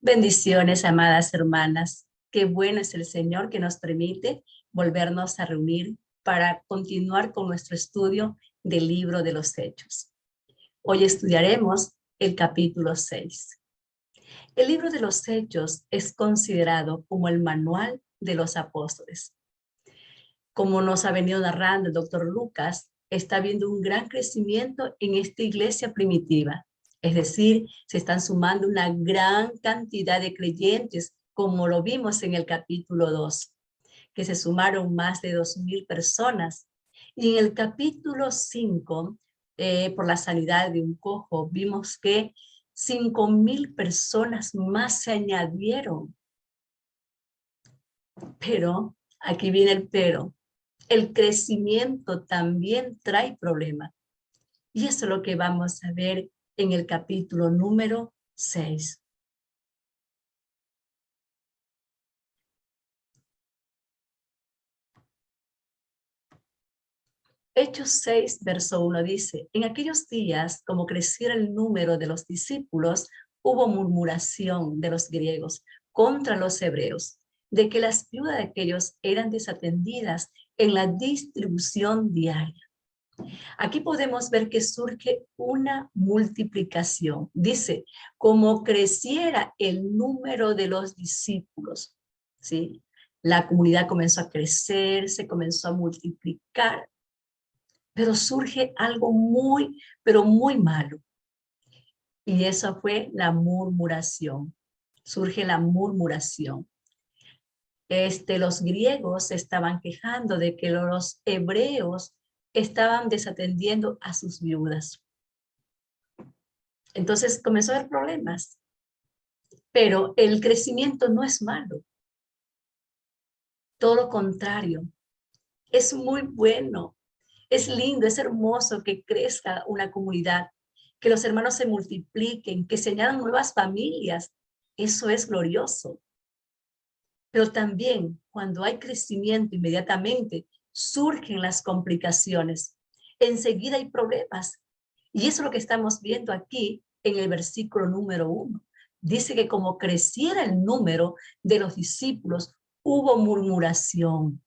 Bendiciones, amadas hermanas. Qué bueno es el Señor que nos permite volvernos a reunir para continuar con nuestro estudio del libro de los Hechos. Hoy estudiaremos el capítulo 6. El libro de los Hechos es considerado como el manual de los apóstoles. Como nos ha venido narrando el doctor Lucas, está habiendo un gran crecimiento en esta iglesia primitiva. Es decir, se están sumando una gran cantidad de creyentes, como lo vimos en el capítulo 2, que se sumaron más de 2,000 personas. Y en el capítulo 5, por la sanidad de un cojo, vimos que 5,000 personas más se añadieron. Pero, aquí viene el pero, el crecimiento también trae problemas. Y eso es lo que vamos a ver en el capítulo número 6. Hechos 6, verso 1 dice, en aquellos días, como creciera el número de los discípulos, hubo murmuración de los griegos contra los hebreos, de que las viudas de aquellos eran desatendidas en la distribución diaria. Aquí podemos ver que surge una multiplicación. Dice, como creciera el número de los discípulos, ¿sí? La comunidad comenzó a crecer, se comenzó a multiplicar, pero surge algo muy, pero muy malo. Y eso fue la murmuración. Surge la murmuración. Los griegos se estaban quejando de que los hebreos estaban desatendiendo a sus viudas. Entonces comenzó a haber problemas, pero el crecimiento no es malo, todo lo contrario, es muy bueno, es lindo, es hermoso que crezca una comunidad, que los hermanos se multipliquen, que se añadan nuevas familias, eso es glorioso. Pero también cuando hay crecimiento inmediatamente surgen las complicaciones, enseguida hay problemas. Y eso es lo que estamos viendo aquí en el versículo número 1. Dice que como creciera el número de los discípulos, hubo murmuración.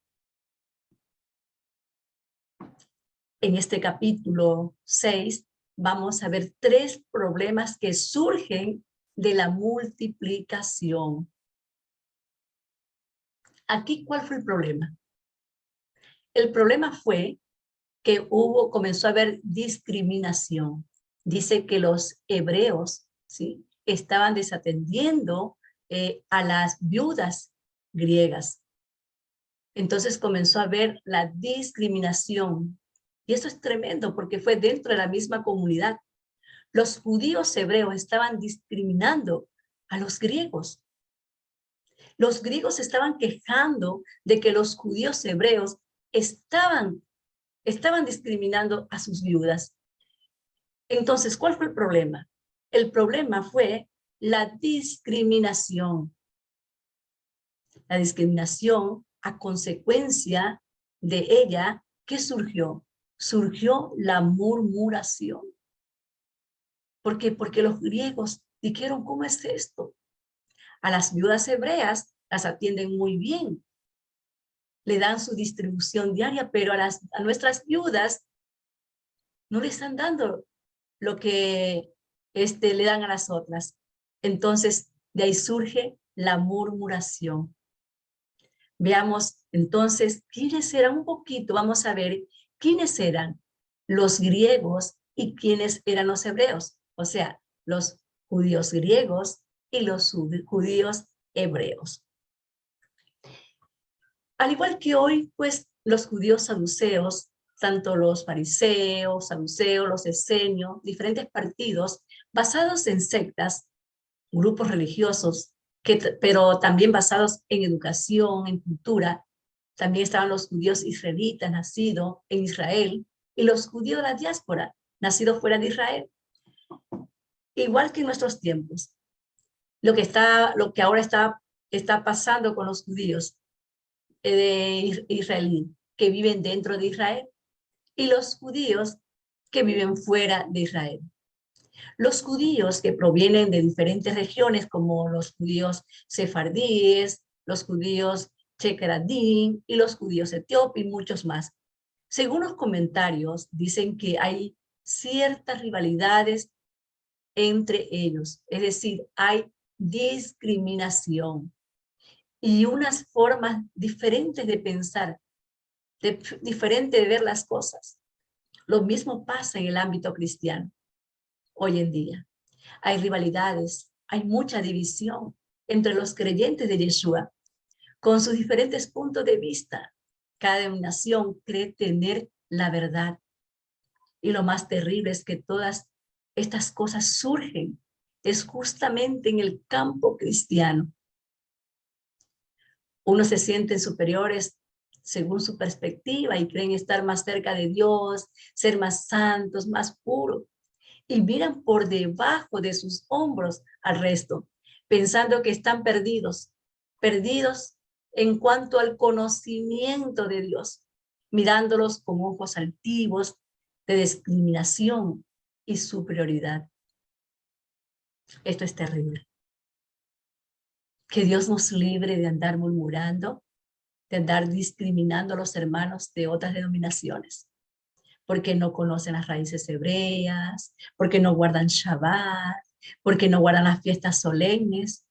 En este capítulo 6 vamos a ver 3 problemas que surgen de la multiplicación. Aquí, ¿cuál fue el problema? El problema fue que comenzó a haber discriminación. Dice que los hebreos, ¿sí?, estaban desatendiendo a las viudas griegas. Entonces comenzó a haber la discriminación. Y eso es tremendo porque fue dentro de la misma comunidad. Los judíos hebreos estaban discriminando a los griegos. Los griegos estaban quejando de que los judíos hebreos estaban discriminando a sus viudas. Entonces, ¿cuál fue el problema? El problema fue la discriminación. La discriminación a consecuencia de ella, ¿qué surgió? Surgió la murmuración. ¿Por qué? Porque los griegos dijeron, ¿cómo es esto? A las viudas hebreas las atienden muy bien, le dan su distribución diaria, pero a nuestras viudas no le están dando lo que le dan a las otras. Entonces, de ahí surge la murmuración. Veamos entonces quiénes eran un poquito, vamos a ver quiénes eran los griegos y quiénes eran los hebreos, o sea, los judíos griegos y los judíos hebreos. Al igual que hoy, pues los judíos saduceos, tanto los fariseos, saduceos, los esenios, diferentes partidos basados en sectas, grupos religiosos, pero también basados en educación, en cultura. También estaban los judíos israelitas, nacidos en Israel, y los judíos de la diáspora, nacidos fuera de Israel. Igual que en nuestros tiempos, lo que ahora está pasando con los judíos de israelí que viven dentro de Israel y los judíos que viven fuera de Israel. Los judíos que provienen de diferentes regiones, como los judíos sefardíes, los judíos chequeradín y los judíos etíopes y muchos más. Según los comentarios, dicen que hay ciertas rivalidades entre ellos, es decir, hay discriminación y unas formas diferentes de pensar, diferente de ver las cosas. Lo mismo pasa en el ámbito cristiano hoy en día. Hay rivalidades, hay mucha división entre los creyentes de Yeshua, con sus diferentes puntos de vista. Cada denominación cree tener la verdad. Y lo más terrible es que todas estas cosas surgen es justamente en el campo cristiano. Unos se sienten superiores según su perspectiva y creen estar más cerca de Dios, ser más santos, más puros. Y miran por debajo de sus hombros al resto, pensando que están perdidos, perdidos en cuanto al conocimiento de Dios, mirándolos con ojos altivos de discriminación y superioridad. Esto es terrible. Que Dios nos libre de andar murmurando, de andar discriminando a los hermanos de otras denominaciones, porque no conocen las raíces hebreas, porque no guardan Shabbat, porque no guardan las fiestas solemnes.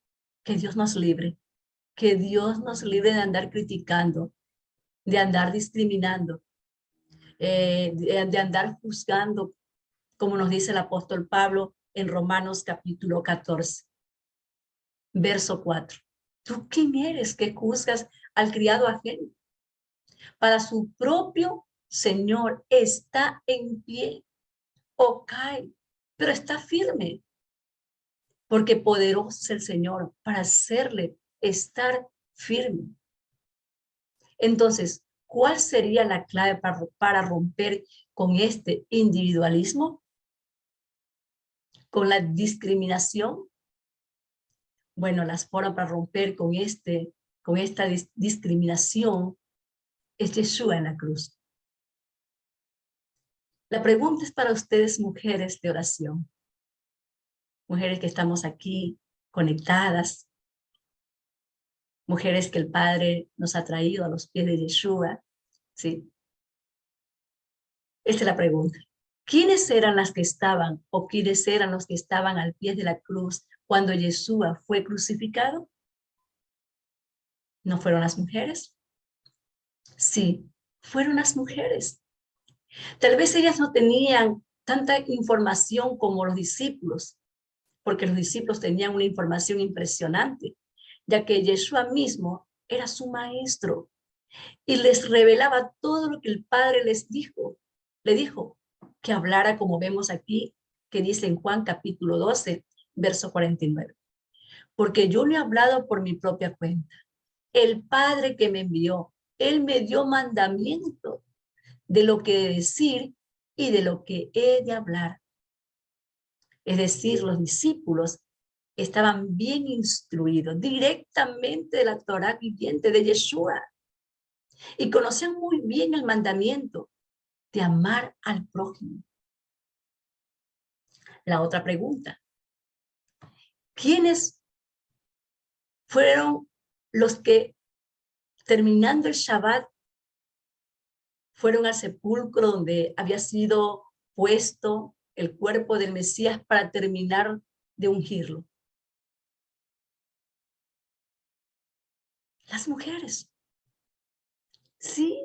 Que Dios nos libre, que Dios nos libre de andar criticando, de andar discriminando, de andar juzgando, como nos dice el apóstol Pablo en Romanos capítulo 14, verso 4. ¿Tú quién eres que juzgas al criado ajeno? Para su propio Señor está en pie o cae, pero está firme, porque poderoso es el Señor para hacerle estar firme. Entonces, ¿cuál sería la clave para romper con este individualismo? ¿Con la discriminación? Bueno, las formas para romper con esta discriminación es Yeshua en la cruz. La pregunta es para ustedes, mujeres de oración, mujeres que estamos aquí conectadas, mujeres que el Padre nos ha traído a los pies de Yeshua, ¿sí? Esta es la pregunta. ¿Quiénes eran las que estaban o quiénes eran los que estaban al pie de la cruz cuando Yeshua fue crucificado? ¿No fueron las mujeres? Sí, fueron las mujeres. Tal vez ellas no tenían tanta información como los discípulos, porque los discípulos tenían una información impresionante, ya que Yeshua mismo era su maestro y les revelaba todo lo que el Padre les dijo. Le dijo que hablara como vemos aquí, que dice en Juan capítulo 12, verso 49. Porque yo no he hablado por mi propia cuenta. El Padre que me envió, Él me dio mandamiento de lo que he de decir y de lo que he de hablar. Es decir, los discípulos estaban bien instruidos directamente de la Torá viviente de Yeshua y conocían muy bien el mandamiento de amar al prójimo. La otra pregunta, ¿quiénes fueron los que terminando el Shabbat fueron al sepulcro donde había sido puesto el cuerpo del Mesías para terminar de ungirlo? Las mujeres. Sí,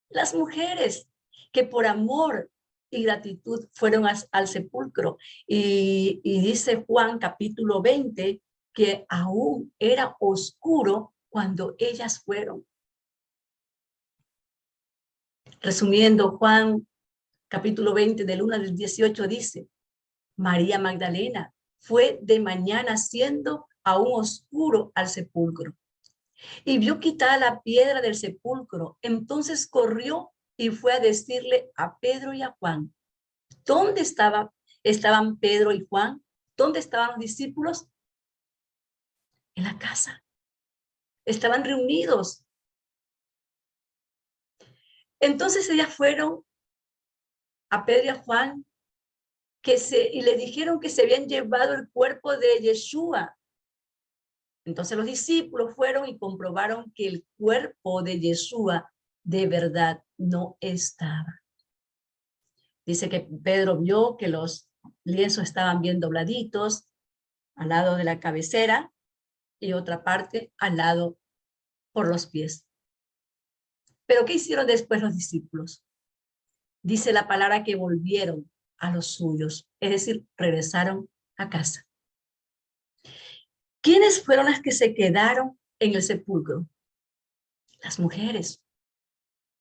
las mujeres que por amor y gratitud fueron al sepulcro. Y dice Juan capítulo 20 que aún era oscuro cuando ellas fueron. Resumiendo, Juan capítulo 20 del 1 al 18 dice, María Magdalena fue de mañana siendo aún oscuro al sepulcro y vio quitada la piedra del sepulcro. Entonces corrió y fue a decirle a Pedro y a Juan, ¿dónde estaban Pedro y Juan? ¿Dónde estaban los discípulos? En la casa. Estaban reunidos. Entonces ellas fueron a Pedro y a Juan y le dijeron que se habían llevado el cuerpo de Yeshua. Entonces los discípulos fueron y comprobaron que el cuerpo de Yeshua de verdad no estaba. Dice que Pedro vio que los lienzos estaban bien dobladitos al lado de la cabecera y otra parte al lado por los pies. Pero ¿qué hicieron después los discípulos? Dice la palabra que volvieron a los suyos, es decir, regresaron a casa. ¿Quiénes fueron las que se quedaron en el sepulcro? Las mujeres.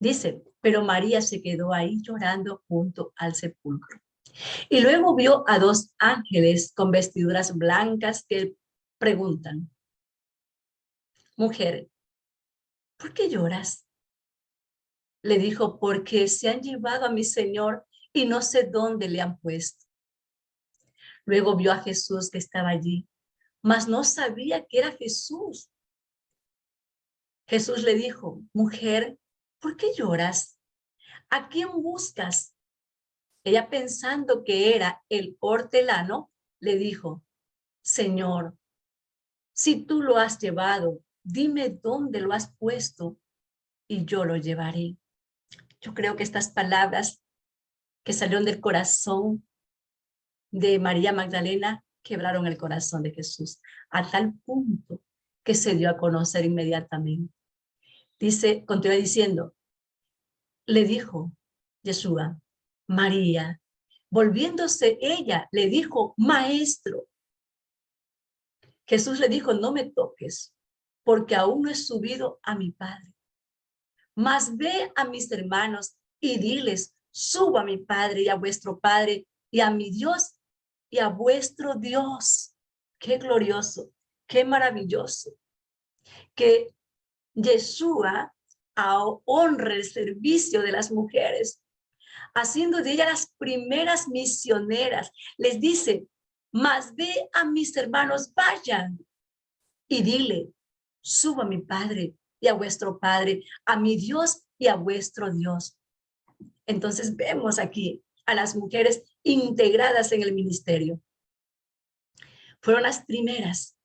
Dice, pero María se quedó ahí llorando junto al sepulcro. Y luego vio a dos ángeles con vestiduras blancas que preguntan, mujer, ¿por qué lloras? Le dijo, porque se han llevado a mi Señor y no sé dónde le han puesto. Luego vio a Jesús que estaba allí, mas no sabía que era Jesús. Jesús le dijo, mujer, ¿por qué lloras? ¿A quién buscas? Ella, pensando que era el hortelano, le dijo, Señor, si tú lo has llevado, dime dónde lo has puesto y yo lo llevaré. Yo creo que estas palabras que salieron del corazón de María Magdalena quebraron el corazón de Jesús a tal punto que se dio a conocer inmediatamente. Dice, continúa diciendo, le dijo Yeshua, María. Volviéndose ella, le dijo, maestro. Jesús le dijo, no me toques, porque aún no he subido a mi Padre. Mas ve a mis hermanos y diles, subo a mi Padre y a vuestro Padre y a mi Dios y a vuestro Dios. Qué glorioso, qué maravilloso. Que Yeshua honre el servicio de las mujeres, haciendo de ellas las primeras misioneras. Les dice, mas ve a mis hermanos, vayan y dile, subo a mi Padre y a vuestro Padre, a mi Dios y a vuestro Dios. Entonces vemos aquí a las mujeres integradas en el ministerio. Fueron las primeras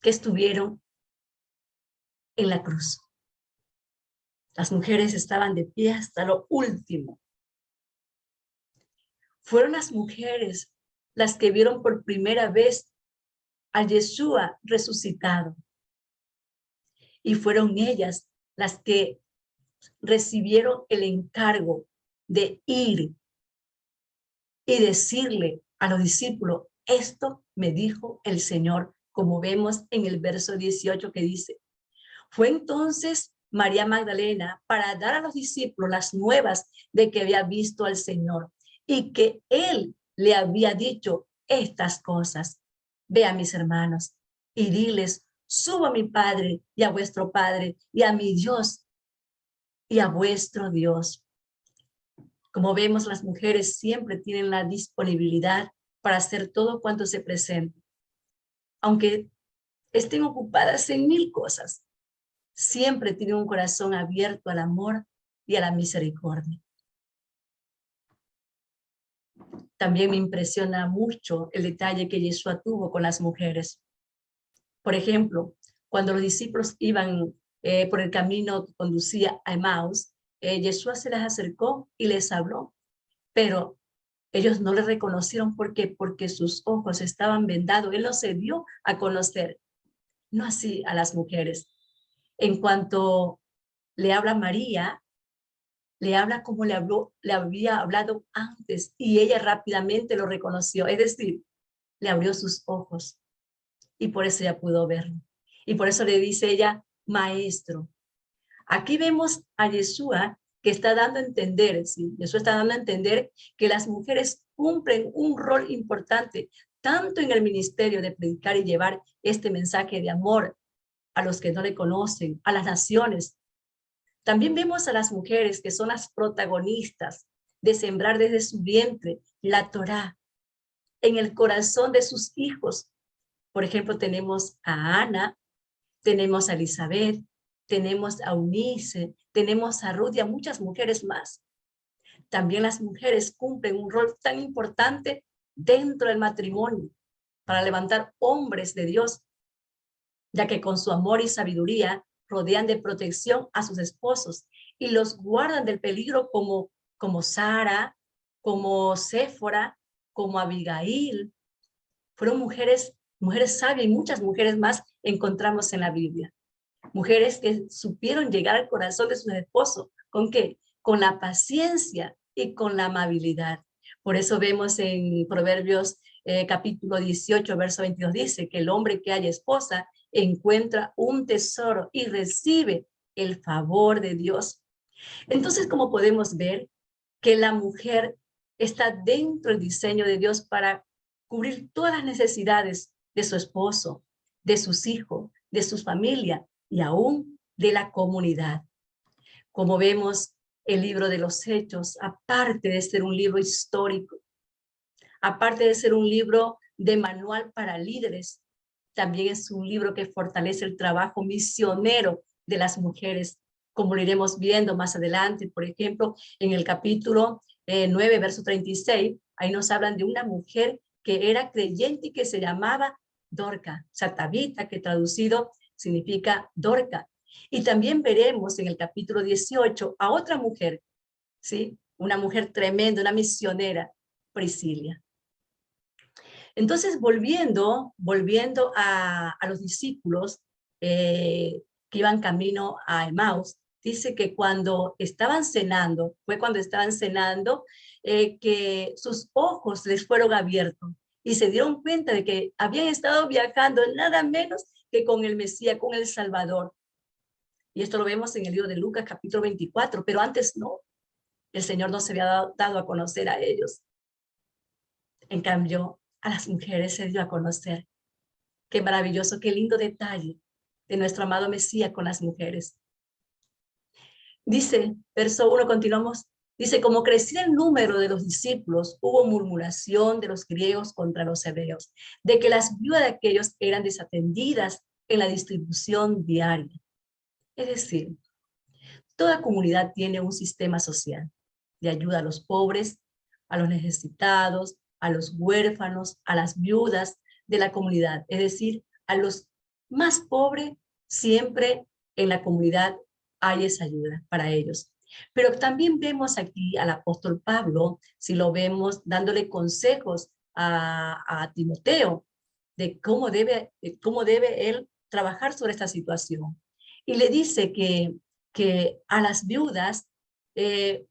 que estuvieron en la cruz. Las mujeres estaban de pie hasta lo último. Fueron las mujeres las que vieron por primera vez a Yeshua resucitado. Y fueron ellas las que recibieron el encargo de ir y decirle a los discípulos, esto me dijo el Señor, como vemos en el verso 18 que dice, fue entonces María Magdalena para dar a los discípulos las nuevas de que había visto al Señor y que Él le había dicho estas cosas. Ve a mis hermanos y diles, subo a mi Padre y a vuestro Padre y a mi Dios y a vuestro Dios. Como vemos, las mujeres siempre tienen la disponibilidad para hacer todo cuanto se presente. Aunque estén ocupadas en 1000 cosas, siempre tienen un corazón abierto al amor y a la misericordia. También me impresiona mucho el detalle que Yeshua tuvo con las mujeres. Por ejemplo, cuando los discípulos iban por el camino que conducía a Emaús, Yeshua se les acercó y les habló, pero ellos no le reconocieron. ¿Por qué? Porque sus ojos estaban vendados. Él no se dio a conocer. No así a las mujeres. En cuanto le habla a María, le habla como le había hablado antes y ella rápidamente lo reconoció. Es decir, le abrió sus ojos y por eso ella pudo verlo. Y por eso le dice ella, maestro. Aquí vemos a Yeshua que está dando a entender, ¿sí? Yeshua está dando a entender que las mujeres cumplen un rol importante, tanto en el ministerio de predicar y llevar este mensaje de amor a los que no le conocen, a las naciones. También vemos a las mujeres que son las protagonistas de sembrar desde su vientre la Torá en el corazón de sus hijos. Por ejemplo, tenemos a Ana, tenemos a Elizabeth, tenemos a Eunice, tenemos a Ruth y a muchas mujeres más. También las mujeres cumplen un rol tan importante dentro del matrimonio para levantar hombres de Dios, ya que con su amor y sabiduría rodean de protección a sus esposos y los guardan del peligro como Sara, como Séfora, como Abigail. Fueron mujeres sabias y muchas mujeres más encontramos en la Biblia. Mujeres que supieron llegar al corazón de sus esposos. ¿Con qué? Con la paciencia y con la amabilidad. Por eso vemos en Proverbios capítulo 18, verso 22, dice que el hombre que haya esposa encuentra un tesoro y recibe el favor de Dios. Entonces, como podemos ver, que la mujer está dentro del diseño de Dios para cubrir todas las necesidades de su esposo, de sus hijos, de su familia y aún de la comunidad. Como vemos, el libro de los Hechos, aparte de ser un libro histórico, aparte de ser un libro de manual para líderes, también es un libro que fortalece el trabajo misionero de las mujeres, como lo iremos viendo más adelante. Por ejemplo, en el capítulo 9, verso 36, ahí nos hablan de una mujer que era creyente y que se llamaba Dorca, o sea, Tabita, que traducido significa Dorca. Y también veremos en el capítulo 18 a otra mujer, ¿sí? Una mujer tremenda, una misionera, Priscila. Entonces, volviendo a los discípulos que iban camino a Emaús, dice que cuando estaban cenando, que sus ojos les fueron abiertos y se dieron cuenta de que habían estado viajando nada menos que con el Mesías, con el Salvador. Y esto lo vemos en el libro de Lucas, capítulo 24, pero antes no. El Señor no se había dado a conocer a ellos. En cambio, a las mujeres se dio a conocer. Qué maravilloso, qué lindo detalle de nuestro amado Mesías con las mujeres. Dice, verso 1, continuamos. Dice, como crecía el número de los discípulos, hubo murmuración de los griegos contra los hebreos, de que las viudas de aquellos eran desatendidas en la distribución diaria. Es decir, toda comunidad tiene un sistema social de ayuda a los pobres, a los necesitados, a los huérfanos, a las viudas de la comunidad. Es decir, a los más pobres, siempre en la comunidad hay esa ayuda para ellos. Pero también vemos aquí al apóstol Pablo, si lo vemos dándole consejos a Timoteo de cómo debe él trabajar sobre esta situación. Y le dice que a las viudas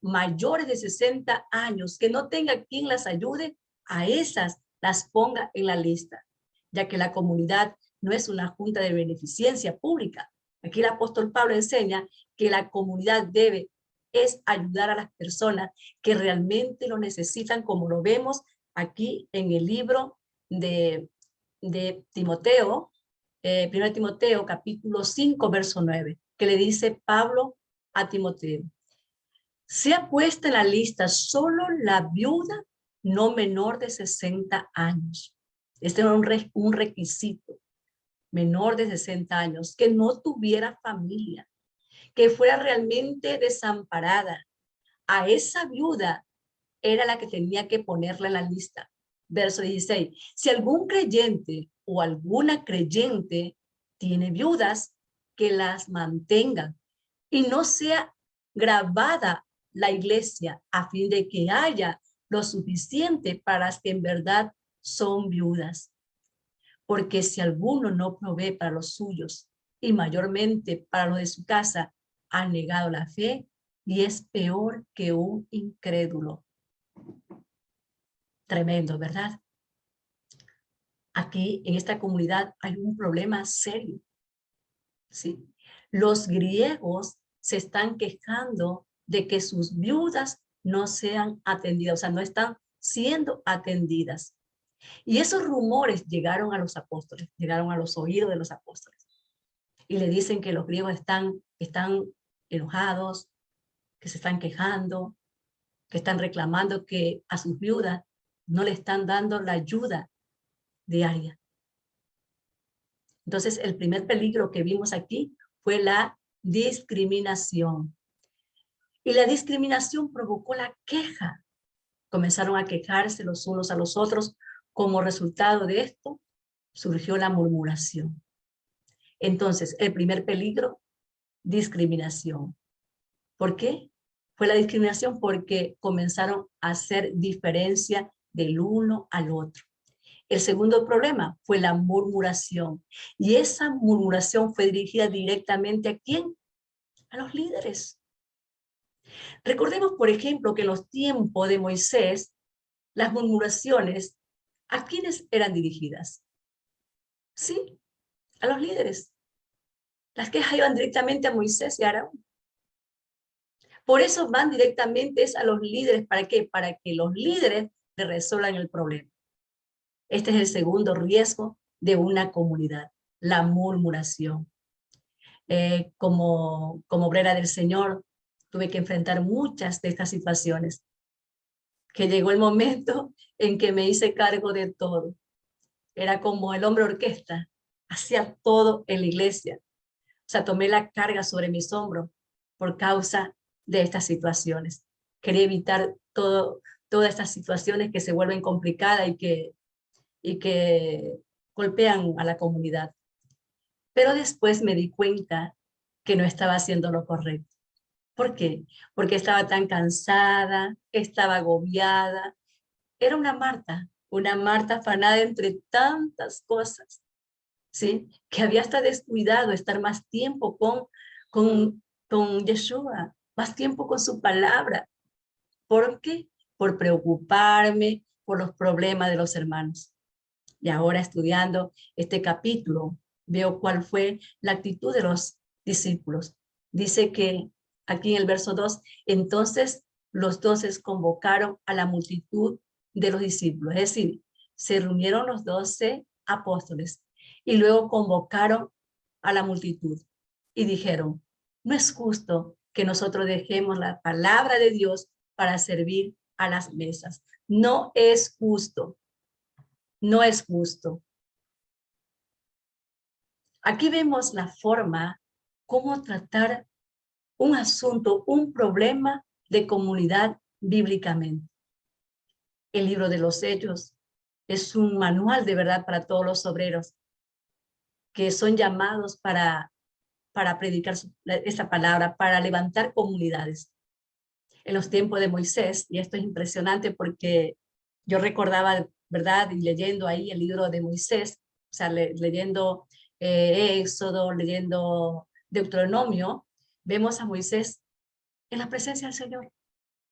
mayores de 60 años, que no tenga quien las ayude, a esas las ponga en la lista, ya que la comunidad no es una junta de beneficencia pública. Aquí el apóstol Pablo enseña que la comunidad es ayudar a las personas que realmente lo necesitan, como lo vemos aquí en el libro de Timoteo, 1 Timoteo capítulo 5, verso 9, que le dice Pablo a Timoteo: sea puesta en la lista solo la viuda no menor de 60 años. Este era un requisito, menor de 60 años, que no tuviera familia, que fuera realmente desamparada. A esa viuda era la que tenía que ponerla en la lista. Verso 16, si algún creyente o alguna creyente tiene viudas, que las mantengan y no sea grabada la iglesia a fin de que haya lo suficiente para las que en verdad son viudas. Porque si alguno no provee para los suyos y mayormente para los de su casa, ha negado la fe y es peor que un incrédulo. Tremendo, ¿verdad? Aquí en esta comunidad hay un problema serio, ¿sí? Los griegos se están quejando de que sus viudas no sean atendidas, o sea, no están siendo atendidas. Y esos rumores llegaron a los apóstoles, llegaron a los oídos de los apóstoles. Y le dicen que los griegos están enojados, que se están quejando, que están reclamando que a sus viudas no le están dando la ayuda diaria. Entonces, el primer peligro que vimos aquí fue la discriminación. Y la discriminación provocó la queja. Comenzaron a quejarse los unos a los otros. Como resultado de esto, surgió la murmuración. Entonces, el primer peligro, discriminación. ¿Por qué? Fue la discriminación porque comenzaron a hacer diferencia del uno al otro. El segundo problema fue la murmuración. Y esa murmuración fue dirigida directamente ¿a quién? A los líderes. Recordemos, por ejemplo, que en los tiempos de Moisés, las murmuraciones, ¿a quiénes eran dirigidas? Sí, a los líderes. Las quejas iban directamente a Moisés y a Aarón. Por eso van directamente a los líderes. ¿Para qué? Para que los líderes le resuelvan el problema. Este es el segundo riesgo de una comunidad, la murmuración. Como obrera del Señor, tuve que enfrentar muchas de estas situaciones, que llegó el momento en que me hice cargo de todo. Era como el hombre orquesta, hacía todo en la iglesia. O sea, tomé la carga sobre mis hombros por causa de estas situaciones. Quería evitar todas estas situaciones que se vuelven complicadas y que golpean a la comunidad. Pero después me di cuenta que no estaba haciendo lo correcto. ¿Por qué? Porque estaba tan cansada, estaba agobiada. Era una Marta afanada entre tantas cosas, ¿sí? Que había hasta descuidado estar más tiempo con Yeshua, más tiempo con su palabra. ¿Por qué? Por preocuparme por los problemas de los hermanos. Y ahora estudiando este capítulo, veo cuál fue la actitud de los discípulos. Dice que aquí en el verso 2, entonces los 12 convocaron a la multitud de los discípulos, es decir, se reunieron los 12 apóstoles y luego convocaron a la multitud y dijeron, no es justo que nosotros dejemos la palabra de Dios para servir a las mesas. No es justo. No es justo. Aquí vemos la forma cómo tratar un asunto, un problema de comunidad bíblicamente. El libro de los Hechos es un manual de verdad para todos los obreros que son llamados para predicar esta palabra, para levantar comunidades. En los tiempos de Moisés, y esto es impresionante porque yo recordaba, ¿verdad? Y leyendo ahí el libro de Moisés, o sea, leyendo Éxodo, leyendo Deuteronomio, vemos a Moisés en la presencia del Señor,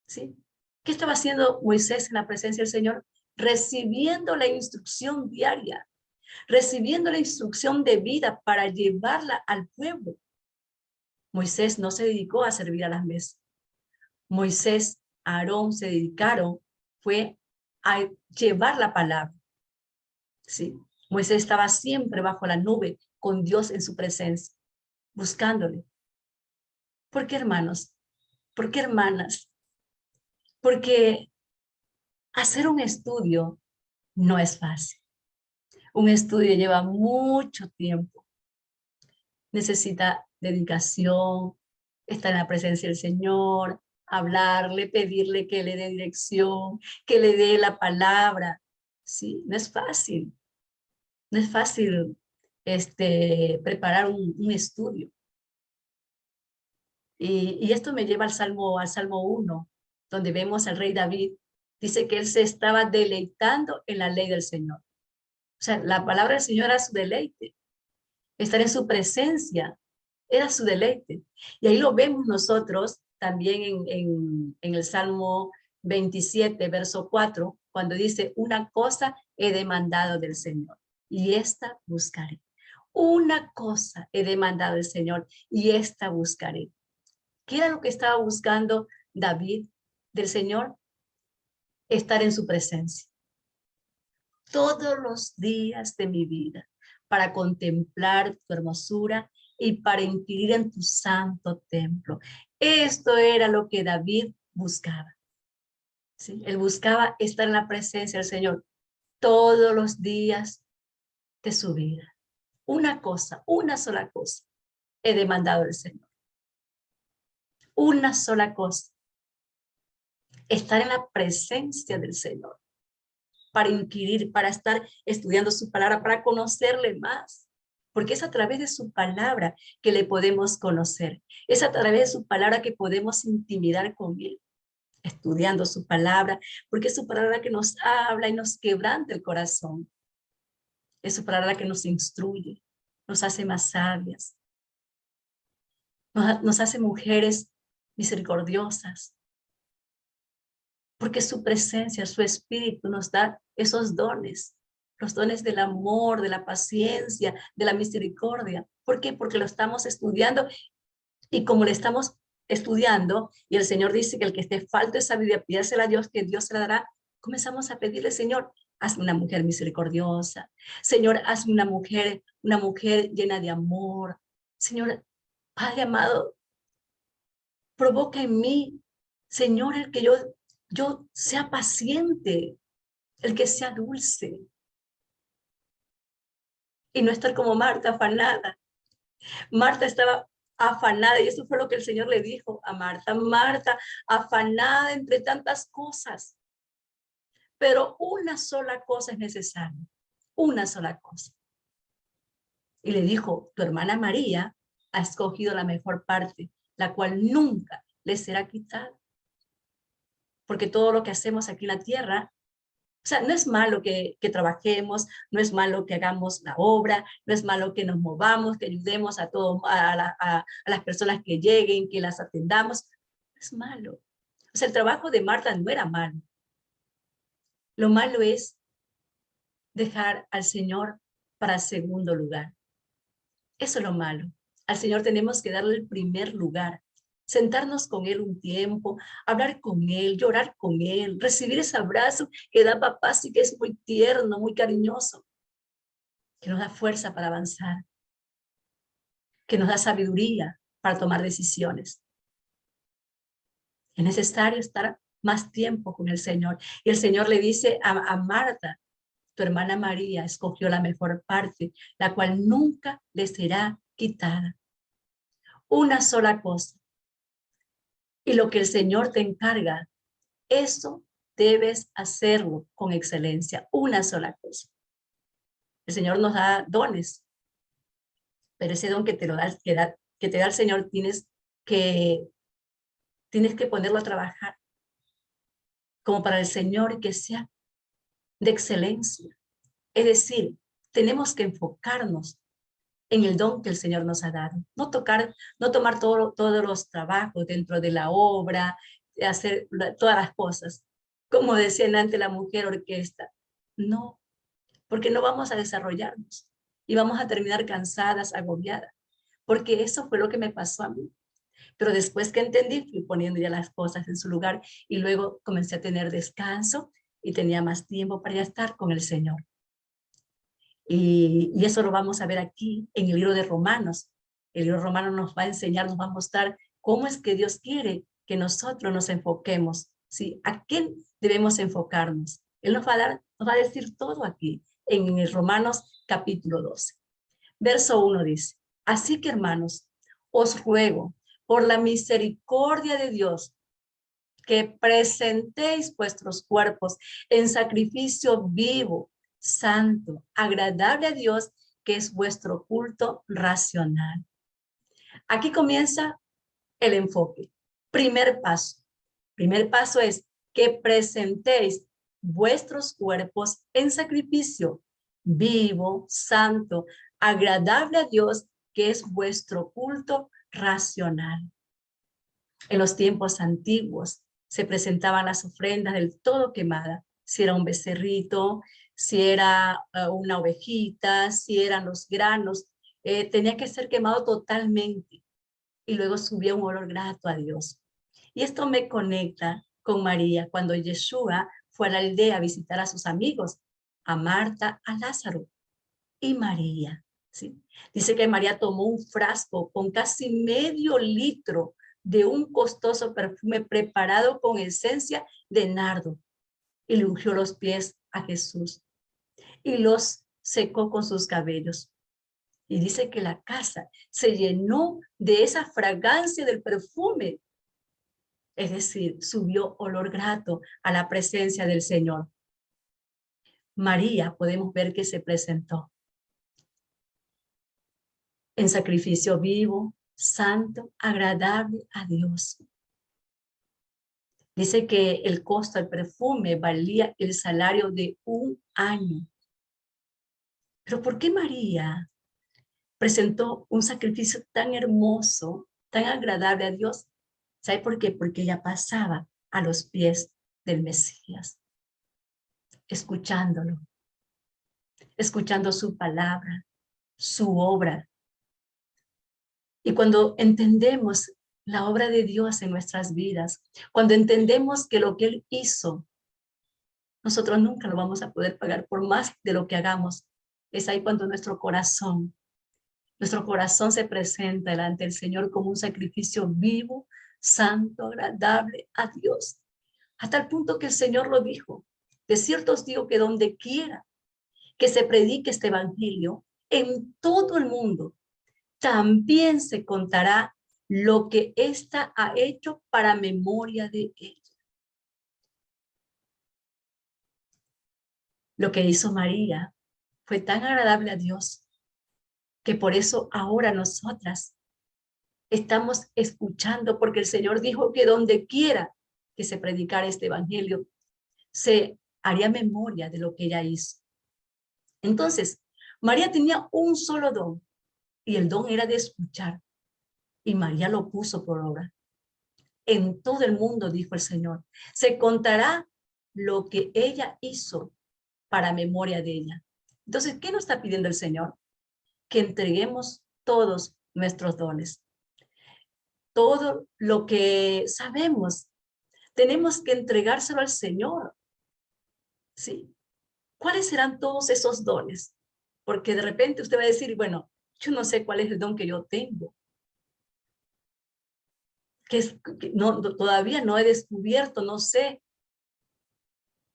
¿sí? ¿Qué estaba haciendo Moisés en la presencia del Señor? Recibiendo la instrucción diaria, recibiendo la instrucción de vida para llevarla al pueblo. Moisés no se dedicó a servir a las mesas. Moisés, Aarón se dedicaron fue a llevar la palabra. ¿Sí? Moisés estaba siempre bajo la nube con Dios en su presencia, buscándole. ¿Por qué, hermanos? ¿Por qué, hermanas? Porque hacer un estudio no es fácil. Un estudio lleva mucho tiempo. Necesita dedicación, estar en la presencia del Señor, hablarle, pedirle que le dé dirección, que le dé la palabra. Sí, no es fácil. No es fácil preparar un estudio. Y esto me lleva al Salmo 1, donde vemos al rey David. Dice que él se estaba deleitando en la ley del Señor. O sea, la palabra del Señor era su deleite. Estar en su presencia era su deleite. Y ahí lo vemos nosotros también en el Salmo 27, verso 4, cuando dice, una cosa he demandado del Señor y esta buscaré. Una cosa he demandado del Señor y esta buscaré. ¿Qué era lo que estaba buscando David del Señor? Estar en su presencia. Todos los días de mi vida para contemplar tu hermosura y para inquirir en tu santo templo. Esto era lo que David buscaba. ¿Sí? Él buscaba estar en la presencia del Señor todos los días de su vida. Una cosa, una sola cosa he demandado del Señor. Una sola cosa. Estar en la presencia del Señor. Para inquirir, para estar estudiando su palabra, para conocerle más. Porque es a través de su palabra que le podemos conocer. Es a través de su palabra que podemos intimidar con él. Estudiando su palabra, porque es su palabra que nos habla y nos quebranta el corazón. Es su palabra que nos instruye, nos hace más sabias, nos hace mujeres misericordiosas, porque su presencia, su espíritu nos da esos dones, los dones del amor, de la paciencia, de la misericordia. ¿Por qué? Porque lo estamos estudiando y como le estamos estudiando y el Señor dice que el que esté falto de sabiduría, pídasela a Dios, que Dios se la dará, comenzamos a pedirle, Señor, hazme una mujer misericordiosa. Señor, hazme una mujer llena de amor. Señor, Padre amado, provoca en mí, Señor, el que yo sea paciente, el que sea dulce y no estar como Marta, afanada. Marta estaba afanada y eso fue lo que el Señor le dijo a Marta. Marta, afanada entre tantas cosas, pero una sola cosa es necesaria, una sola cosa. Y le dijo, tu hermana María ha escogido la mejor parte, la cual nunca le será quitada. Porque todo lo que hacemos aquí en la tierra, o sea, no es malo que trabajemos, no es malo que hagamos la obra, no es malo que nos movamos, que ayudemos a las personas que lleguen, que las atendamos. No es malo. O sea, el trabajo de Marta no era malo. Lo malo es dejar al Señor para segundo lugar. Eso es lo malo. Al Señor tenemos que darle el primer lugar. Sentarnos con Él un tiempo, hablar con Él, llorar con Él, recibir ese abrazo que da papá, sí que es muy tierno, muy cariñoso, que nos da fuerza para avanzar, que nos da sabiduría para tomar decisiones. Es necesario estar más tiempo con el Señor. Y el Señor le dice a Marta, tu hermana María escogió la mejor parte, la cual nunca le será quitada. Una sola cosa. Y lo que el Señor te encarga, eso debes hacerlo con excelencia. Una sola cosa. El Señor nos da dones, pero ese don que te lo da, que te da el Señor que, tienes que ponerlo a trabajar como para el Señor y que sea de excelencia. Es decir, tenemos que enfocarnos en el don que el Señor nos ha dado. No tomar todos los trabajos dentro de la obra, de hacer todas las cosas. Como decían antes la mujer orquesta. No, porque no vamos a desarrollarnos y vamos a terminar cansadas, agobiadas. Porque eso fue lo que me pasó a mí. Pero después que entendí, fui poniendo ya las cosas en su lugar y luego comencé a tener descanso y tenía más tiempo para ya estar con el Señor. Y eso lo vamos a ver aquí en el libro de Romanos. El libro de Romanos nos va a enseñar, nos va a mostrar cómo es que Dios quiere que nosotros nos enfoquemos, ¿sí? ¿A qué debemos enfocarnos? Él nos va a decir todo aquí en el Romanos capítulo 12. Verso 1 dice, así que hermanos, os ruego por la misericordia de Dios que presentéis vuestros cuerpos en sacrificio vivo, santo, agradable a Dios, que es vuestro culto racional. Aquí comienza el enfoque. Primer paso. Primer paso es que presentéis vuestros cuerpos en sacrificio vivo, santo, agradable a Dios, que es vuestro culto racional. En los tiempos antiguos se presentaban las ofrendas del todo quemada, si era un becerrito, si era una ovejita, si eran los granos, tenía que ser quemado totalmente y luego subía un olor grato a Dios. Y esto me conecta con María cuando Yeshua fue a la aldea a visitar a sus amigos, a Marta, a Lázaro y María. ¿Sí? Dice que María tomó un frasco con casi medio litro de un costoso perfume preparado con esencia de nardo y le ungió los pies a Jesús y los secó con sus cabellos. Y dice que la casa se llenó de esa fragancia del perfume Es decir, subió olor grato a la presencia del Señor. María, podemos ver que se presentó en sacrificio vivo, santo, agradable a Dios. Dice que el costo del perfume valía el salario de un año. Pero ¿por qué María presentó un sacrificio tan hermoso, tan agradable a Dios? ¿Sabe por qué? Porque ella pasaba a los pies del Mesías, escuchándolo, escuchando su palabra, su obra. Y cuando entendemos la obra de Dios en nuestras vidas, cuando entendemos que lo que Él hizo, nosotros nunca lo vamos a poder pagar por más de lo que hagamos, es ahí cuando nuestro corazón se presenta delante del Señor como un sacrificio vivo, santo, agradable a Dios. Hasta el punto que el Señor lo dijo. De cierto os digo que donde quiera que se predique este evangelio, en todo el mundo, también se contará lo que ésta ha hecho para memoria de ella. Lo que hizo María fue tan agradable a Dios que por eso ahora nosotras estamos escuchando, porque el Señor dijo que donde quiera que se predicara este evangelio, se haría memoria de lo que ella hizo. Entonces, María tenía un solo don, y el don era de escuchar, y María lo puso por obra. En todo el mundo, dijo el Señor, se contará lo que ella hizo para memoria de ella. Entonces, ¿qué nos está pidiendo el Señor? Que entreguemos todos nuestros dones. Todo lo que sabemos, tenemos que entregárselo al Señor. ¿Sí? ¿Cuáles serán todos esos dones? Porque de repente usted va a decir, bueno, yo no sé cuál es el don que yo tengo. Que no, todavía no he descubierto, no sé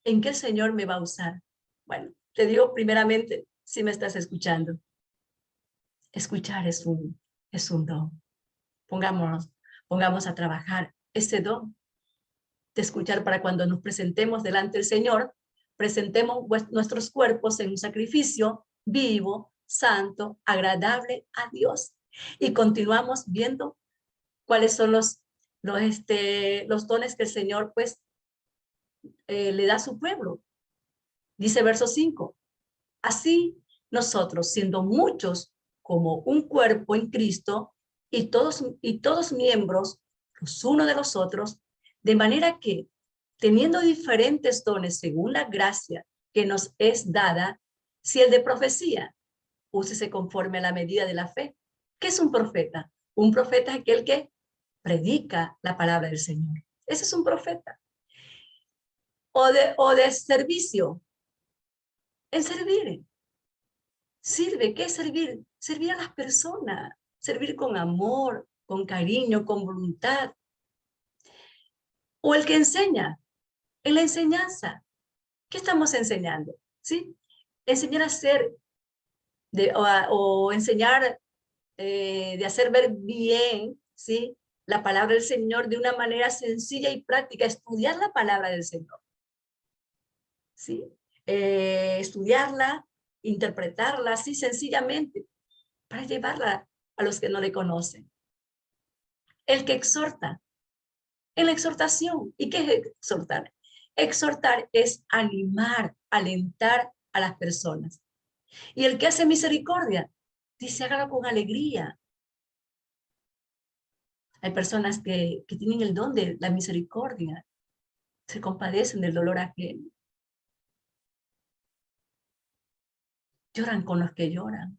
en qué el Señor me va a usar. Bueno, te digo primeramente, si me estás escuchando, escuchar es un don. Pongamos a trabajar ese don de escuchar para cuando nos presentemos delante del Señor, presentemos nuestros cuerpos en un sacrificio vivo, santo, agradable a Dios. Y continuamos viendo cuáles son los dones que el Señor pues le da a su pueblo. Dice verso 5, así nosotros, siendo muchos como un cuerpo en Cristo y todos miembros los unos de los otros, de manera que, teniendo diferentes dones según la gracia que nos es dada, si el de profecía, úsese conforme a la medida de la fe. ¿Qué es un profeta? Un profeta es aquel que predica la palabra del Señor. Ese es un profeta. O de servicio, el servir. Sirve, ¿qué es servir? Servir a las personas, servir con amor, con cariño, con voluntad. O el que enseña, en la enseñanza. ¿Qué estamos enseñando? ¿Sí? Enseñar a hacer, o enseñar de hacer ver bien, ¿sí? La palabra del Señor de una manera sencilla y práctica, estudiar la palabra del Señor, ¿sí? Estudiarla, interpretarla así sencillamente, para llevarla a los que no le conocen. El que exhorta, en la exhortación. ¿Y qué es exhortar? Exhortar es animar, alentar a las personas. Y el que hace misericordia, dice, hágalo con alegría. Hay personas que tienen el don de la misericordia, se compadecen del dolor ajeno. Lloran con los que lloran.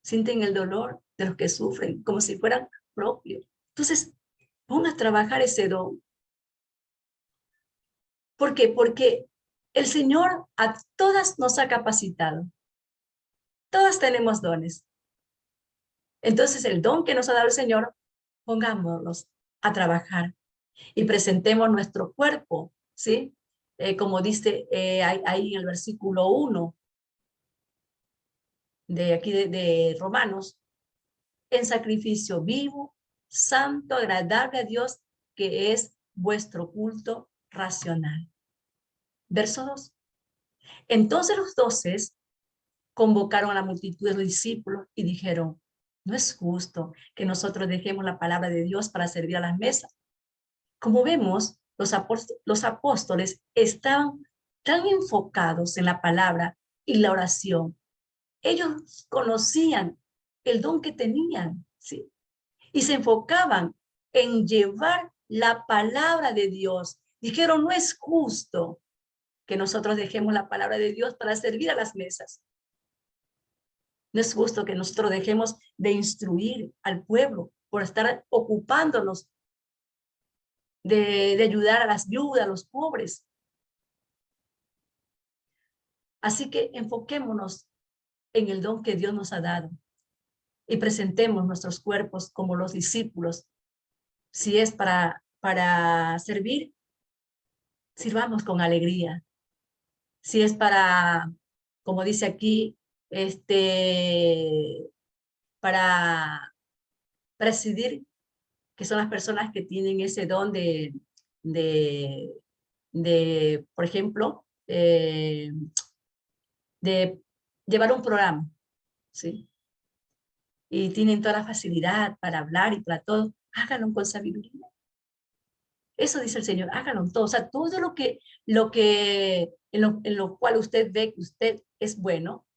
Sienten el dolor de los que sufren como si fueran propios. Entonces, ponga a trabajar ese don. ¿Por qué? Porque el Señor a todas nos ha capacitado. Todas tenemos dones. Entonces, el don que nos ha dado el Señor, pongámoslos a trabajar y presentemos nuestro cuerpo, ¿sí? Como dice ahí en el versículo 1 de aquí de Romanos, en sacrificio vivo, santo, agradable a Dios, que es vuestro culto racional. Verso 2. Entonces los 12 convocaron a la multitud de los discípulos y dijeron, no es justo que nosotros dejemos la palabra de Dios para servir a las mesas. Como vemos, los apóstoles estaban tan enfocados en la palabra y la oración. Ellos conocían el don que tenían, ¿sí? Y se enfocaban en llevar la palabra de Dios. Dijeron, no es justo que nosotros dejemos la palabra de Dios para servir a las mesas. No es justo que nosotros dejemos de instruir al pueblo por estar ocupándonos de ayudar a las viudas, a los pobres. Así que enfoquémonos en el don que Dios nos ha dado y presentemos nuestros cuerpos como los discípulos. Si es para servir, sirvamos con alegría. Si es para, como dice aquí, para presidir, que son las personas que tienen ese don de por ejemplo, de llevar un programa, ¿sí? Y tienen toda la facilidad para hablar y para todo, háganlo con sabiduría. Eso dice el Señor, háganlo todo. O sea, todo en lo cual usted ve que usted es bueno,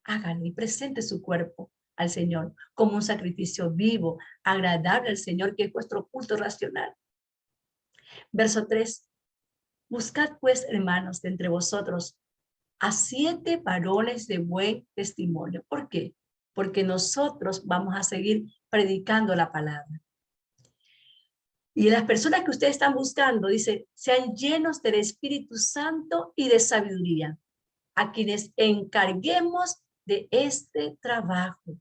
háganlo y presente su cuerpo al Señor como un sacrificio vivo, agradable al Señor, que es vuestro culto racional. Verso 3. Buscad pues, hermanos, de entre vosotros a 7 varones de buen testimonio. ¿Por qué? Porque nosotros vamos a seguir predicando la palabra. Y las personas que ustedes están buscando, dice, sean llenos del Espíritu Santo y de sabiduría, a quienes encarguemos de este trabajo.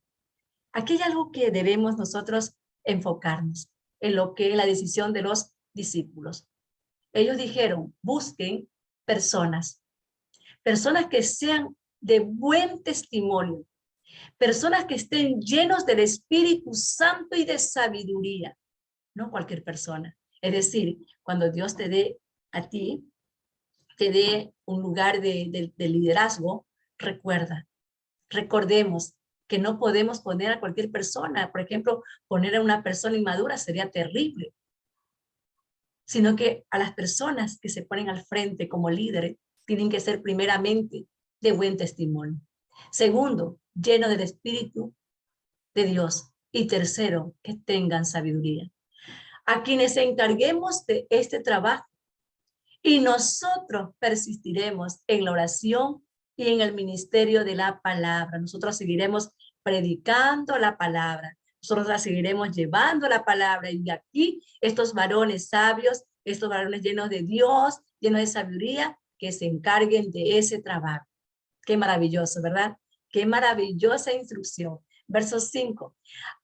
Aquí hay algo que debemos nosotros enfocarnos, en lo que es la decisión de los discípulos. Ellos dijeron, busquen personas que sean de buen testimonio, personas que estén llenos del Espíritu Santo y de sabiduría, no cualquier persona. Es decir, cuando Dios te dé a ti, te dé un lugar de liderazgo, recordemos que no podemos poner a cualquier persona. Por ejemplo, poner a una persona inmadura sería terrible, sino que a las personas que se ponen al frente como líderes tienen que ser primeramente de buen testimonio. Segundo, lleno del Espíritu de Dios. Y tercero, que tengan sabiduría. A quienes encarguemos de este trabajo y nosotros persistiremos en la oración y en el ministerio de la palabra. Nosotros seguiremos predicando la palabra. Nosotros la seguiremos llevando la palabra. Y aquí estos varones sabios, estos varones llenos de Dios, llenos de sabiduría, que se encarguen de ese trabajo. Qué maravilloso, ¿verdad? Qué maravillosa instrucción. Verso 5.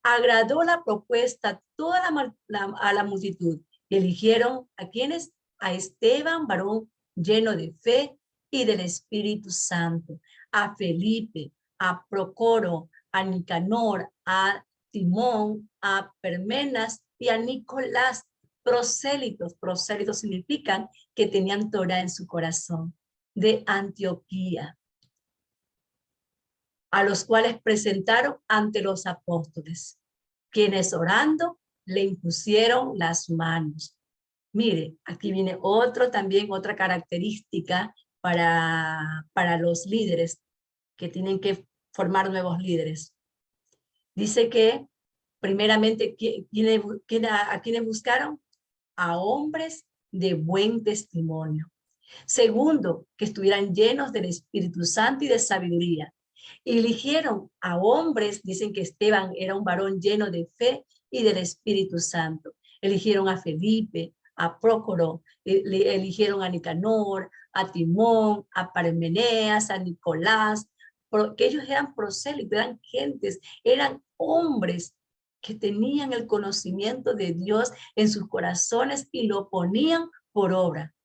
Agradó la propuesta toda a la multitud. Y eligieron a quienes, a Esteban, varón lleno de fe y del Espíritu Santo, a Felipe, a Procoro, a Nicanor, a Timón, a Permenas y a Nicolás, prosélitos. Prosélitos significan que tenían Torá en su corazón, de Antioquía, a los cuales presentaron ante los apóstoles, quienes orando le impusieron las manos. Mire, aquí viene otra característica para los líderes que tienen que formar nuevos líderes. Dice que primeramente, ¿a quiénes buscaron? A hombres de buen testimonio. Segundo, que estuvieran llenos del Espíritu Santo y de sabiduría. Y eligieron a hombres, dicen que Esteban era un varón lleno de fe y del Espíritu Santo. Eligieron a Felipe, a Prócoro, eligieron a Nicanor, a Timón, a Parmeneas, a Nicolás, porque ellos eran prosélitos, eran gentes, eran hombres que tenían el conocimiento de Dios en sus corazones y lo ponían por obra.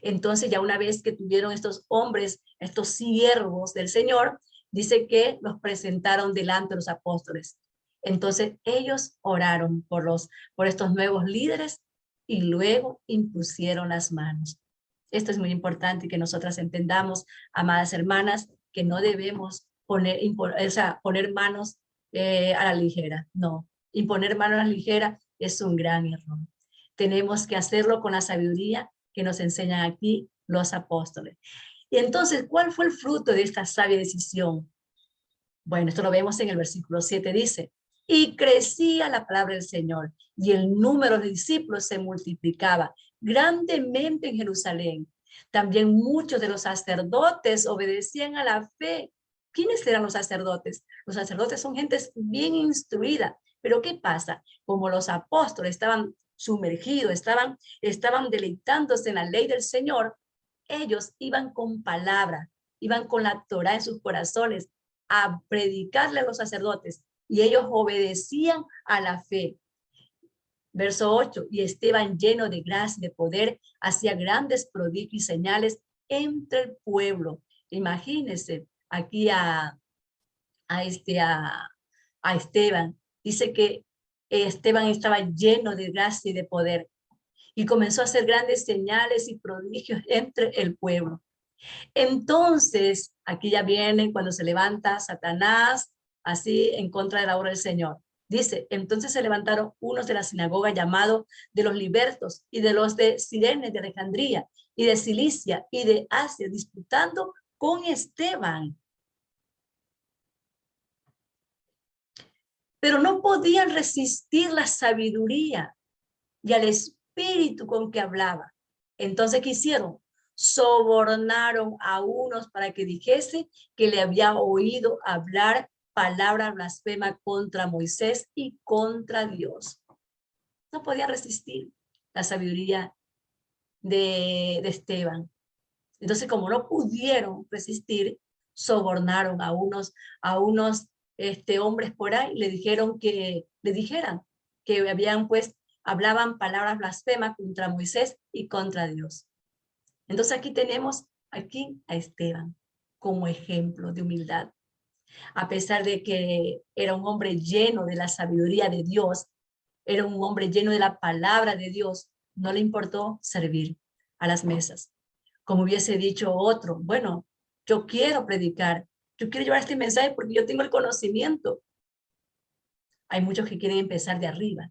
Entonces ya una vez que tuvieron estos hombres, estos siervos del Señor, dice que los presentaron delante de los apóstoles. Entonces ellos oraron por estos nuevos líderes y luego impusieron las manos. Esto es muy importante que nosotras entendamos, amadas hermanas, que no debemos poner manos a la ligera. No, imponer manos a la ligera es un gran error. Tenemos que hacerlo con la sabiduría que nos enseñan aquí los apóstoles. Y entonces, ¿cuál fue el fruto de esta sabia decisión? Bueno, esto lo vemos en el versículo 7, dice, y crecía la palabra del Señor, y el número de discípulos se multiplicaba grandemente en Jerusalén. También muchos de los sacerdotes obedecían a la fe. ¿Quiénes eran los sacerdotes? Los sacerdotes son gentes bien instruidas. Pero ¿qué pasa? Como los apóstoles estaban sumergidos, estaban deleitándose en la ley del Señor, ellos iban con palabra, iban con la Torá en sus corazones a predicarle a los sacerdotes y ellos obedecían a la fe. Verso 8, y Esteban lleno de gracia y de poder hacía grandes prodigios y señales entre el pueblo. Imagínense aquí a Esteban. Dice que Esteban estaba lleno de gracia y de poder y comenzó a hacer grandes señales y prodigios entre el pueblo. Entonces, aquí ya viene cuando se levanta Satanás, así en contra de la obra del Señor. Dice, entonces se levantaron unos de la sinagoga llamados de los libertos y de los de Cirene, de Alejandría y de Cilicia y de Asia, disputando con Esteban. Pero no podían resistir la sabiduría y al espíritu con que hablaba. Entonces, ¿qué hicieron? Sobornaron a unos para que dijese que le había oído hablar palabra blasfema contra Moisés y contra Dios. No podía resistir la sabiduría de Esteban. Entonces, como no pudieron resistir, sobornaron a unos hombres por ahí, le dijeron que le dijeran que hablaban palabras blasfemas contra Moisés y contra Dios. Entonces aquí tenemos a Esteban como ejemplo de humildad. A pesar de que era un hombre lleno de la sabiduría de Dios, era un hombre lleno de la palabra de Dios, no le importó servir a las mesas. Como hubiese dicho otro, bueno, yo quiero predicar, yo quiero llevar este mensaje porque yo tengo el conocimiento. Hay muchos que quieren empezar de arriba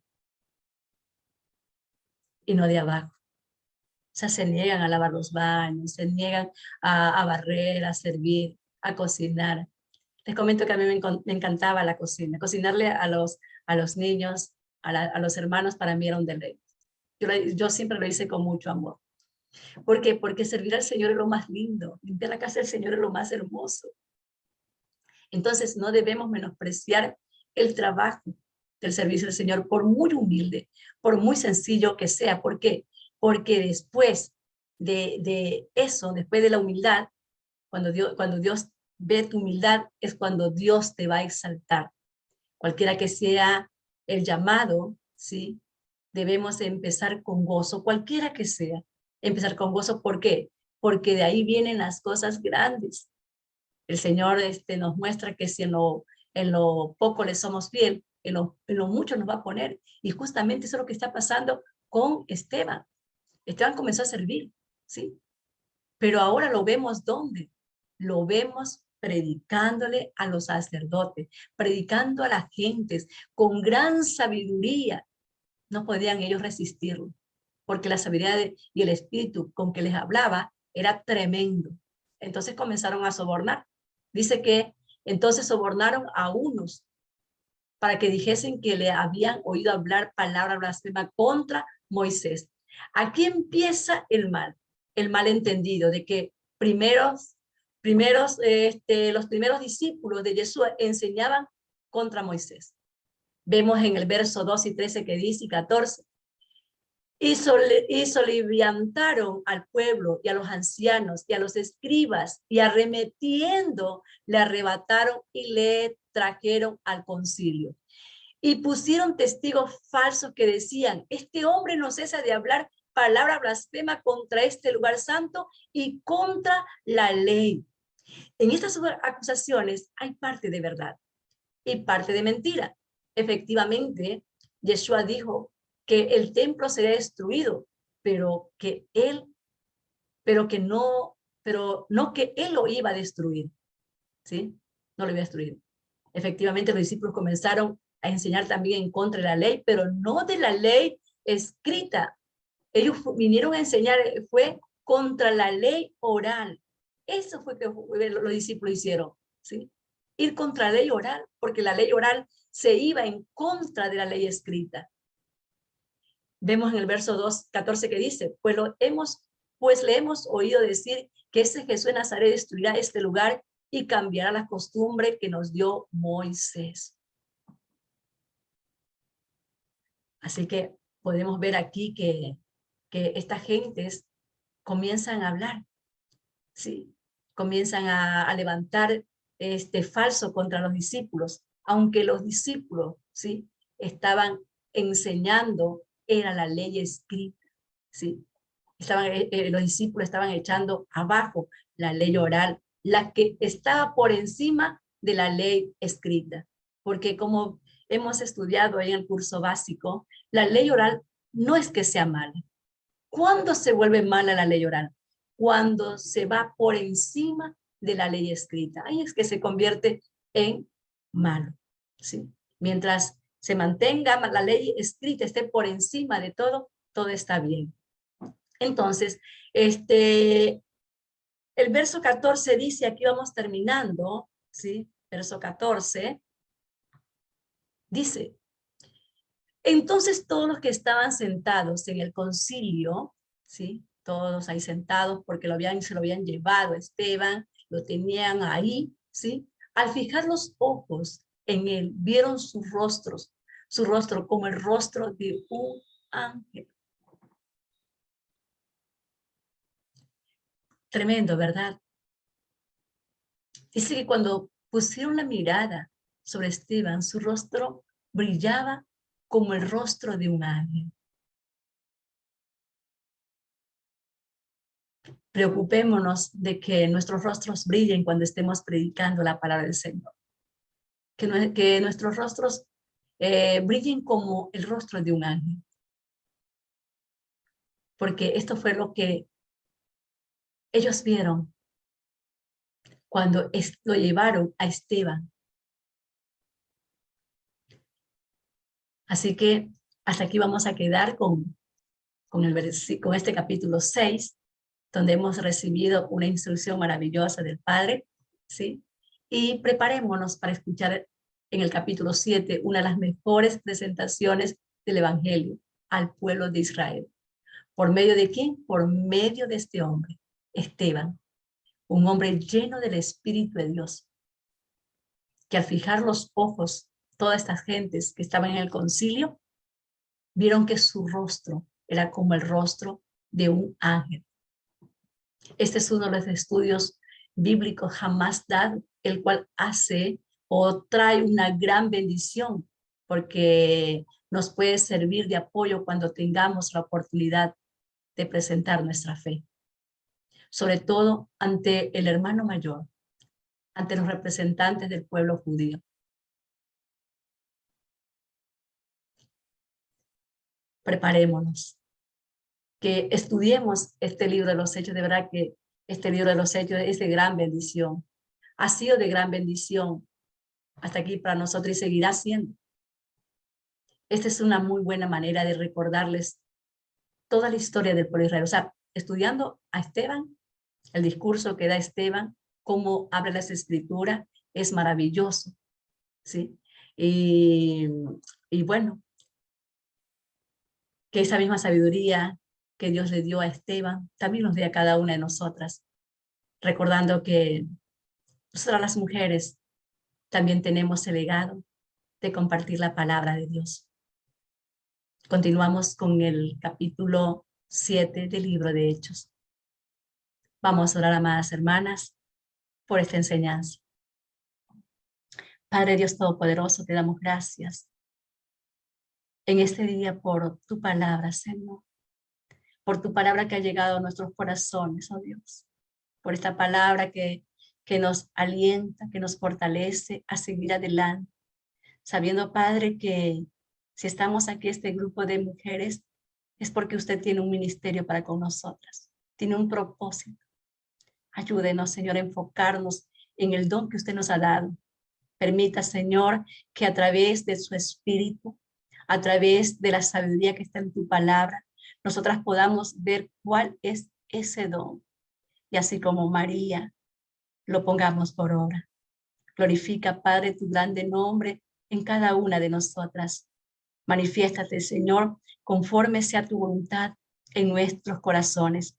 y no de abajo. O sea, se niegan a lavar los baños, se niegan a barrer, a servir, a cocinar. Les comento que a mí me encantaba la cocina. Cocinarle a los niños, a los hermanos, para mí era un deleite. Yo siempre lo hice con mucho amor. ¿Por qué? Porque servir al Señor es lo más lindo. Limpiar la casa del Señor es lo más hermoso. Entonces, no debemos menospreciar el trabajo del servicio del Señor, por muy humilde, por muy sencillo que sea. ¿Por qué? Porque después de eso, después de la humildad, cuando Dios ve tu humildad, es cuando Dios te va a exaltar. Cualquiera que sea el llamado, ¿sí? Debemos empezar con gozo, cualquiera que sea. Empezar con gozo, ¿por qué? Porque de ahí vienen las cosas grandes. El Señor nos muestra que si en lo poco le somos fiel, en lo mucho nos va a poner. Y justamente eso es lo que está pasando con Esteban. Esteban comenzó a servir, ¿sí? Pero ahora lo vemos ¿dónde? Lo vemos predicándole a los sacerdotes, predicando a las gentes con gran sabiduría. No podían ellos resistirlo, porque la sabiduría y el espíritu con que les hablaba era tremendo. Entonces comenzaron a sobornar. Dice que entonces sobornaron a unos para que dijesen que le habían oído hablar palabra blasfema contra Moisés. Aquí empieza el malentendido de que los primeros discípulos de Yeshua enseñaban contra Moisés. Vemos en el verso 2 y 13 que dice, y 14, y soliviantaron al pueblo y a los ancianos y a los escribas, y arremetiendo le arrebataron y le trajeron al concilio. Y pusieron testigos falsos que decían, este hombre no cesa de hablar palabra blasfema contra este lugar santo y contra la ley. En estas acusaciones hay parte de verdad y parte de mentira. Efectivamente, Yeshua dijo que el templo sería destruido, pero no que él lo iba a destruir, ¿sí? No lo iba a destruir. Efectivamente, los discípulos comenzaron a enseñar también en contra de la ley, pero no de la ley escrita. Ellos vinieron a enseñar, fue contra la ley oral. Eso fue que los discípulos hicieron, ¿sí? Ir contra la ley oral, porque la ley oral se iba en contra de la ley escrita. Vemos en el verso 14 que dice, pues le hemos oído decir que ese Jesús de Nazaret destruirá este lugar y cambiará la costumbre que nos dio Moisés. Así que podemos ver aquí que estas gentes comienzan a hablar, ¿sí? Comienzan a levantar falso contra los discípulos, aunque los discípulos, ¿sí? Estaban enseñando, era la ley escrita, ¿sí? Los discípulos estaban echando abajo la ley oral, la que estaba por encima de la ley escrita, porque como hemos estudiado en el curso básico, la ley oral no es que sea mala. ¿Cuándo se vuelve mala la ley oral? Cuando se va por encima de la ley escrita. Ahí es que se convierte en malo, ¿sí? Mientras se mantenga la ley escrita, esté por encima de todo, todo está bien. Entonces, el verso 14 dice, aquí vamos terminando, ¿sí? Verso 14, dice, entonces todos los que estaban sentados en el concilio, ¿sí? Todos ahí sentados porque se lo habían llevado a Esteban, lo tenían ahí, ¿sí? Al fijar los ojos en él, vieron su rostro como el rostro de un ángel. Tremendo, ¿verdad? Dice que cuando pusieron la mirada sobre Esteban, su rostro brillaba como el rostro de un ángel. Preocupémonos de que nuestros rostros brillen cuando estemos predicando la palabra del Señor. Que nuestros rostros brillen como el rostro de un ángel. Porque esto fue lo que ellos vieron cuando lo llevaron a Esteban. Así que hasta aquí vamos a quedar con este capítulo 6, donde hemos recibido una instrucción maravillosa del Padre, ¿sí? Y preparémonos para escuchar en el capítulo 7 una de las mejores presentaciones del Evangelio al pueblo de Israel. ¿Por medio de quién? Por medio de este hombre, Esteban, un hombre lleno del Espíritu de Dios, que al fijar los ojos, todas estas gentes que estaban en el concilio, vieron que su rostro era como el rostro de un ángel. Este es uno de los estudios bíblicos jamás dado, el cual hace o trae una gran bendición, porque nos puede servir de apoyo cuando tengamos la oportunidad de presentar nuestra fe. Sobre todo ante el hermano mayor, ante los representantes del pueblo judío. Preparémonos, que estudiemos este libro de los Hechos. De verdad que este libro de los Hechos es de gran bendición. Ha sido de gran bendición hasta aquí para nosotros y seguirá siendo. Esta es una muy buena manera de recordarles toda la historia del pueblo de Israel. O sea, estudiando a Esteban, el discurso que da Esteban, cómo habla las escrituras, es maravilloso, ¿sí? Y bueno, que esa misma sabiduría que Dios le dio a Esteban, también nos dé a cada una de nosotras, recordando que nosotras las mujeres también tenemos el legado de compartir la palabra de Dios. Continuamos con el capítulo 7 del libro de Hechos. Vamos a orar, amadas hermanas, por esta enseñanza. Padre Dios Todopoderoso, te damos gracias en este día por tu palabra, Señor, por tu palabra que ha llegado a nuestros corazones, oh Dios, por esta palabra que nos alienta, que nos fortalece a seguir adelante, sabiendo, Padre, que Si estamos aquí, este grupo de mujeres, es porque usted tiene un ministerio para con nosotras. Tiene un propósito. Ayúdenos, Señor, a enfocarnos en el don que usted nos ha dado. Permita, Señor, que a través de su espíritu, a través de la sabiduría que está en tu palabra, nosotras podamos ver cuál es ese don. Y así como María, lo pongamos por obra. Glorifica, Padre, tu grande nombre en cada una de nosotras. Manifiéstate, Señor, conforme sea tu voluntad en nuestros corazones.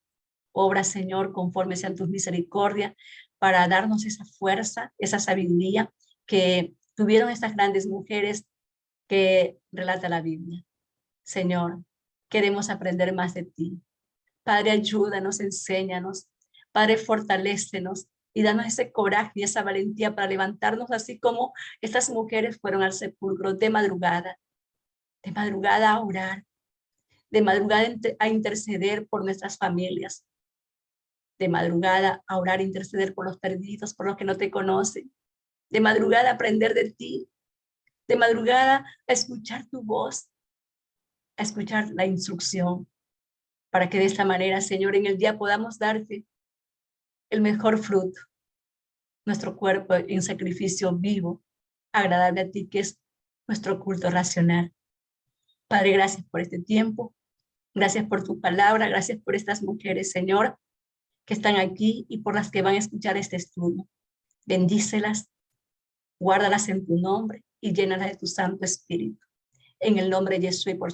Obra, Señor, conforme sean tus misericordias, para darnos esa fuerza, esa sabiduría que tuvieron estas grandes mujeres que relata la Biblia. Señor, queremos aprender más de ti. Padre, ayúdanos, enséñanos. Padre, fortalécenos y danos ese coraje y esa valentía para levantarnos así como estas mujeres fueron al sepulcro de madrugada a orar, de madrugada a interceder por nuestras familias, de madrugada a orar, interceder por los perdidos, por los que no te conocen, de madrugada a aprender de ti, de madrugada a escuchar tu voz, a escuchar la instrucción, para que de esta manera, Señor, en el día podamos darte el mejor fruto, nuestro cuerpo en sacrificio vivo, agradable a ti, que es nuestro culto racional. Padre, gracias por este tiempo, gracias por tu palabra, gracias por estas mujeres, Señor, que están aquí y por las que van a escuchar este estudio. Bendícelas, guárdalas en tu nombre y llénalas de tu Santo Espíritu. En el nombre de Jesús y por